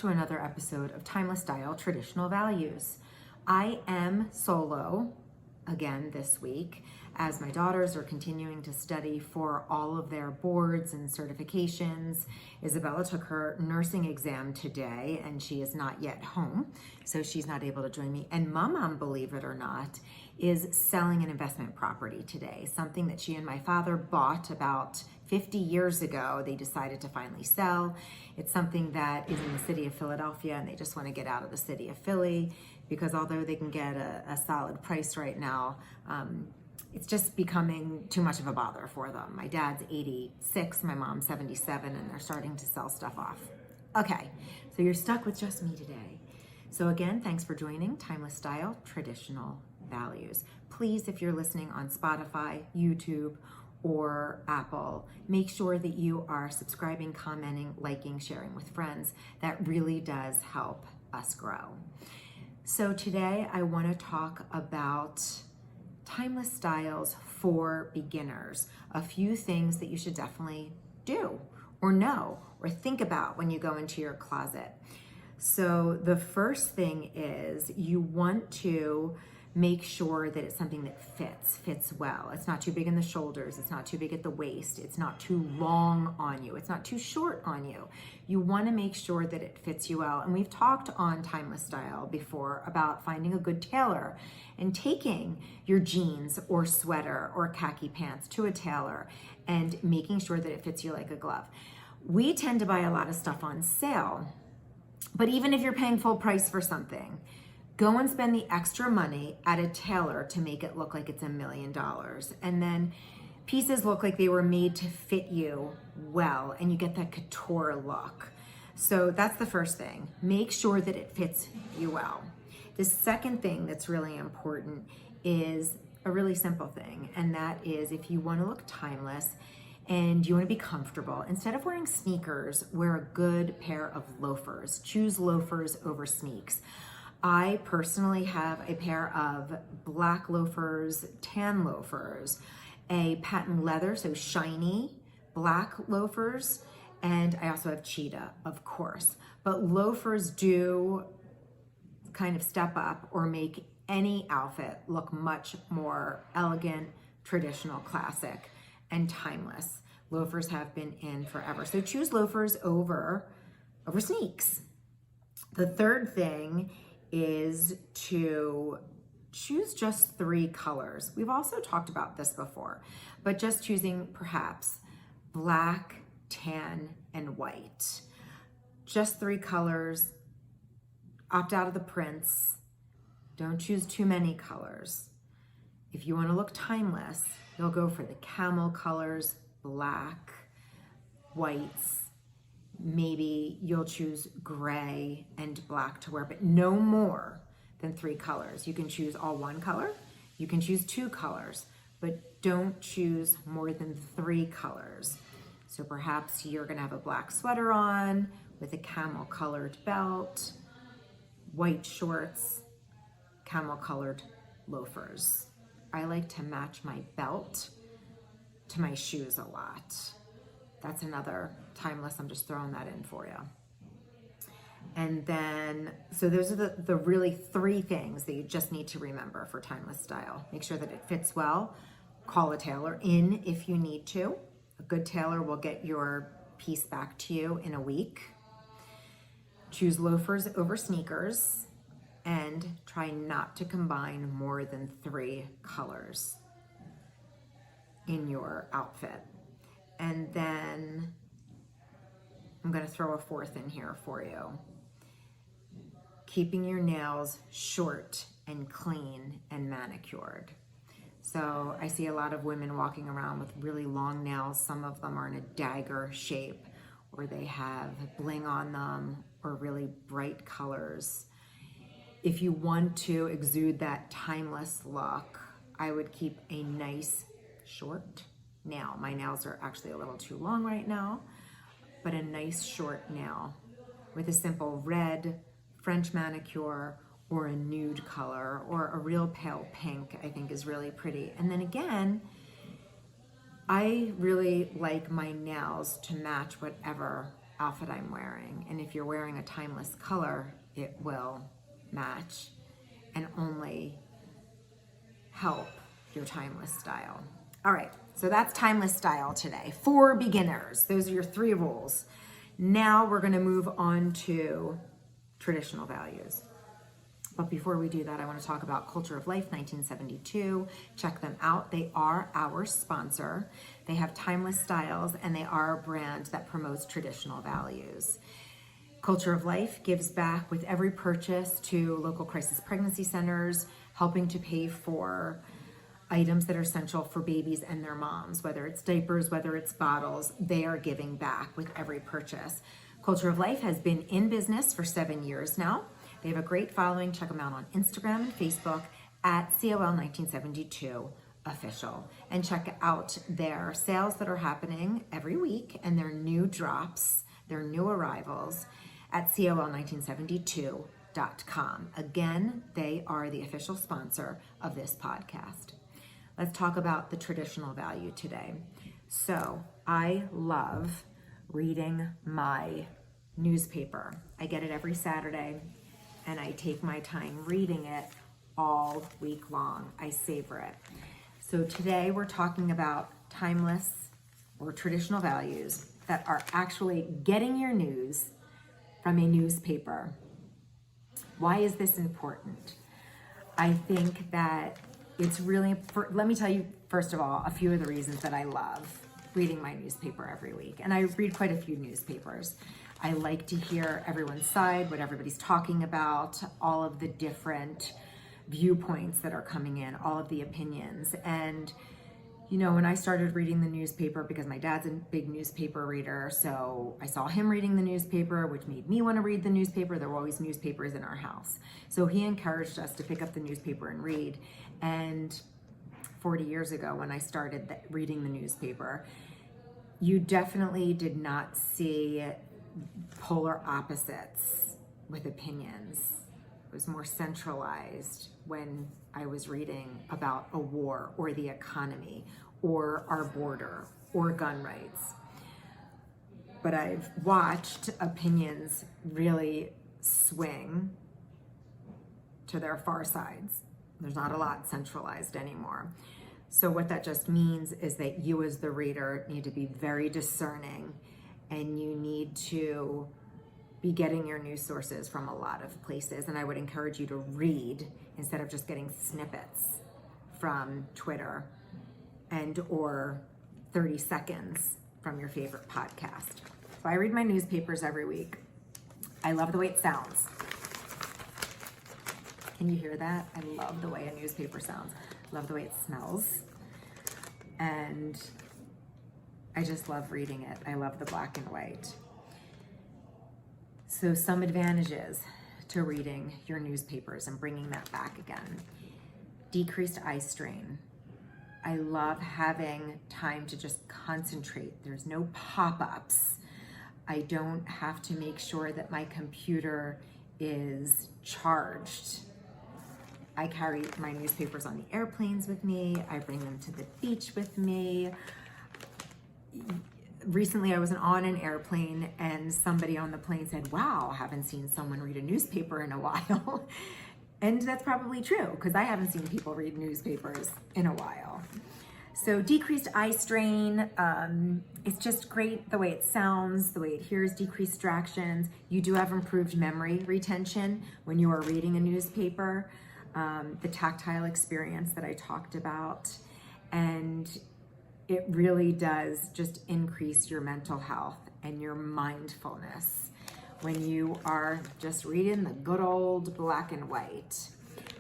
to another episode of Timeless Style Traditional Values. I am solo again this week as my daughters are continuing to study for all of their boards and certifications. Isabella took her nursing exam today and she is not yet home, so she's not able to join me. And Mom, believe it or not, is selling an investment property today, something that she and my father bought about 50 years ago. They decided to finally sell. It's something that is in the city of Philadelphia and they just want to get out of the city of Philly because although they can get a solid price right now, it's just becoming too much of a bother for them. My dad's 86, my mom's 77, and they're starting to sell stuff off. Okay, so you're stuck with just me today. So again, thanks for joining Timeless Style Traditional Values. Please, if you're listening on Spotify, YouTube, or Apple, make sure that you are subscribing, commenting, liking, sharing with friends. That really does help us grow. So today I want to talk about timeless styles for beginners. A few things that you should definitely do or know or think about when you go into your closet. So the first thing is you want to make sure that it's something that fits well. It's not too big in the shoulders. It's not too big at the waist. It's not too long on you. It's not too short on you. You want to make sure that it fits you well. And we've talked on Timeless Style before about finding a good tailor and taking your jeans or sweater or khaki pants to a tailor and making sure that it fits you like a glove. We tend to buy a lot of stuff on sale, but even if you're paying full price for something, go and spend the extra money at a tailor to make it look like it's $1 million. And then pieces look like they were made to fit you well, and you get that couture look. So that's the first thing. Make sure that it fits you well. The second thing that's really important is a really simple thing, and that is if you want to look timeless and you want to be comfortable, instead of wearing sneakers, wear a good pair of loafers. Choose loafers over sneaks. I personally have a pair of black loafers, tan loafers, a patent leather, so shiny black loafers, and I also have cheetah, of course. But loafers do kind of step up or make any outfit look much more elegant, traditional, classic, and timeless. Loafers have been in forever. So choose loafers over sneaks. The third thing is to choose just 3 colors. We've also talked about this before, but just choosing perhaps black, tan, and white. Just 3 colors. Opt out of the prints. Don't choose too many colors. If you want to look timeless, you'll go for the camel colors, black, whites. Maybe you'll choose gray and black to wear, but no more than 3 colors. You can choose all 1 color, you can choose 2 colors, but don't choose more than 3 colors. So perhaps you're gonna have a black sweater on with a camel colored belt, white shorts, camel colored loafers. I like to match my belt to my shoes a lot. That's another timeless, I'm just throwing that in for you. And then, so those are the really 3 things that you just need to remember for timeless style. Make sure that it fits well. Call a tailor in if you need to. A good tailor will get your piece back to you in a week. Choose loafers over sneakers and try not to combine more than 3 colors in your outfit. And then I'm going to throw a 4th in here for you. Keeping your nails short and clean and manicured. So I see a lot of women walking around with really long nails. Some of them are in a dagger shape, or they have bling on them, or really bright colors. If you want to exude that timeless look, I would keep a nice short nail. My nails are actually a little too long right now, but a nice short nail with a simple red French manicure or a nude color or a real pale pink, I think is really pretty. And then again, I really like my nails to match whatever outfit I'm wearing. And if you're wearing a timeless color, it will match and only help your timeless style. All right, so that's timeless style today for beginners. Those are your 3 rules. Now we're gonna move on to traditional values. But before we do that, I want to talk about Culture of Life 1972. Check them out. They are our sponsor. They have timeless styles, and they are a brand that promotes traditional values. Culture of Life gives back with every purchase to local crisis pregnancy centers, helping to pay for items that are essential for babies and their moms, whether it's diapers, whether it's bottles. They are giving back with every purchase. Culture of Life has been in business for 7 years now. They have a great following. Check them out on Instagram and Facebook at COL1972 official. And check out their sales that are happening every week and their new drops, their new arrivals at COL1972.com. Again, they are the official sponsor of this podcast. Let's talk about the traditional value today. So I love reading my newspaper. I get it every Saturday, and I take my time reading it all week long. I savor it. So today we're talking about timeless or traditional values that are actually getting your news from a newspaper. Why is this important? I think that it's really, let me tell you, first of all, a few of the reasons that I love reading my newspaper every week. And I read quite a few newspapers. I like to hear everyone's side, what everybody's talking about, all of the different viewpoints that are coming in, all of the opinions. And, you know, when I started reading the newspaper, because my dad's a big newspaper reader, so I saw him reading the newspaper, which made me want to read the newspaper. There were always newspapers in our house. So he encouraged us to pick up the newspaper and read. And 40 years ago, when I started reading the newspaper, you definitely did not see polar opposites with opinions. It was more centralized when I was reading about a war or the economy or our border or gun rights. But I've watched opinions really swing to their far sides. There's not a lot centralized anymore. So what that just means is that you as the reader need to be very discerning, and you need to be getting your news sources from a lot of places. And I would encourage you to read instead of just getting snippets from Twitter and or 30 seconds from your favorite podcast. So I read my newspapers every week. I love the way it sounds. Can you hear that? I love the way a newspaper sounds. I love the way it smells. And I just love reading it. I love the black and white. So some advantages to reading your newspapers and bringing that back again. Decreased eye strain. I love having time to just concentrate. There's no pop-ups. I don't have to make sure that my computer is charged. I carry my newspapers on the airplanes with me. I bring them to the beach with me. Recently, I was on an airplane and somebody on the plane said, "Wow, I haven't seen someone read a newspaper in a while." And that's probably true, because I haven't seen people read newspapers in a while. So decreased eye strain, it's just great the way it sounds, the way it hears, decreased distractions. You do have improved memory retention when you are reading a newspaper. The tactile experience that I talked about, and it really does just increase your mental health and your mindfulness when you are just reading the good old black and white.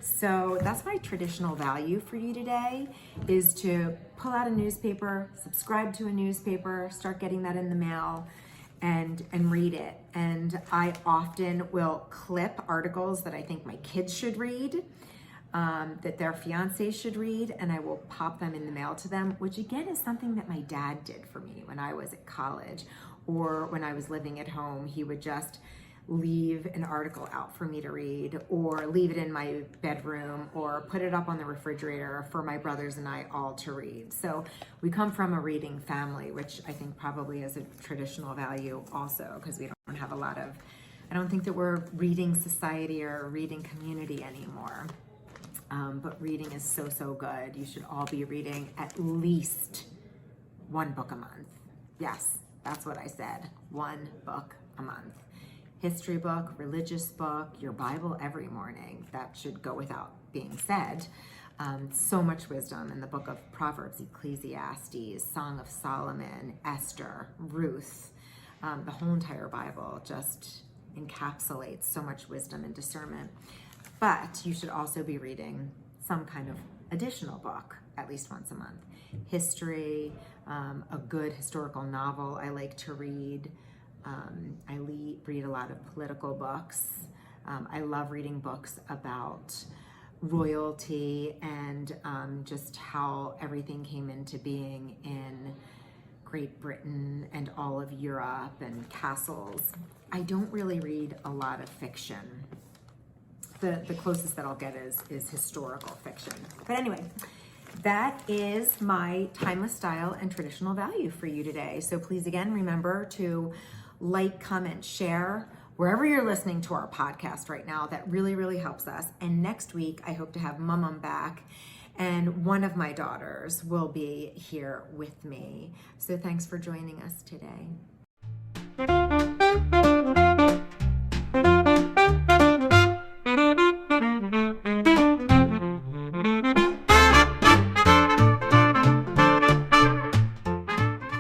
So that's my traditional value for you today, is to pull out a newspaper, subscribe to a newspaper, start getting that in the mail, and read it. And I often will clip articles that I think my kids should read, that their fiancés should read, and I will pop them in the mail to them, which again is something that my dad did for me when I was at college or when I was living at home. He would just leave an article out for me to read, or leave it in my bedroom, or put it up on the refrigerator for my brothers and I all to read. So we come from a reading family, which I think probably is a traditional value also, because we don't have a lot of, I don't think that we're a reading society or a reading community anymore. But reading is so, so good. You should all be reading at least one book a month. Yes, that's what I said. One book a month. History book, religious book, your Bible every morning. That should go without being said. So much wisdom in the book of Proverbs, Ecclesiastes, Song of Solomon, Esther, Ruth. The whole entire Bible just encapsulates so much wisdom and discernment. But you should also be reading some kind of additional book at least once a month. History, a good historical novel I like to read. I read a lot of political books. I love reading books about royalty and just how everything came into being in Great Britain and all of Europe and castles. I don't really read a lot of fiction. The closest that I'll get is historical fiction. But anyway, that is my timeless style and traditional value for you today. So please, again, remember to like, comment, share wherever you're listening to our podcast right now. That really, really helps us. And next week, I hope to have Mum back, and one of my daughters will be here with me. So thanks for joining us today.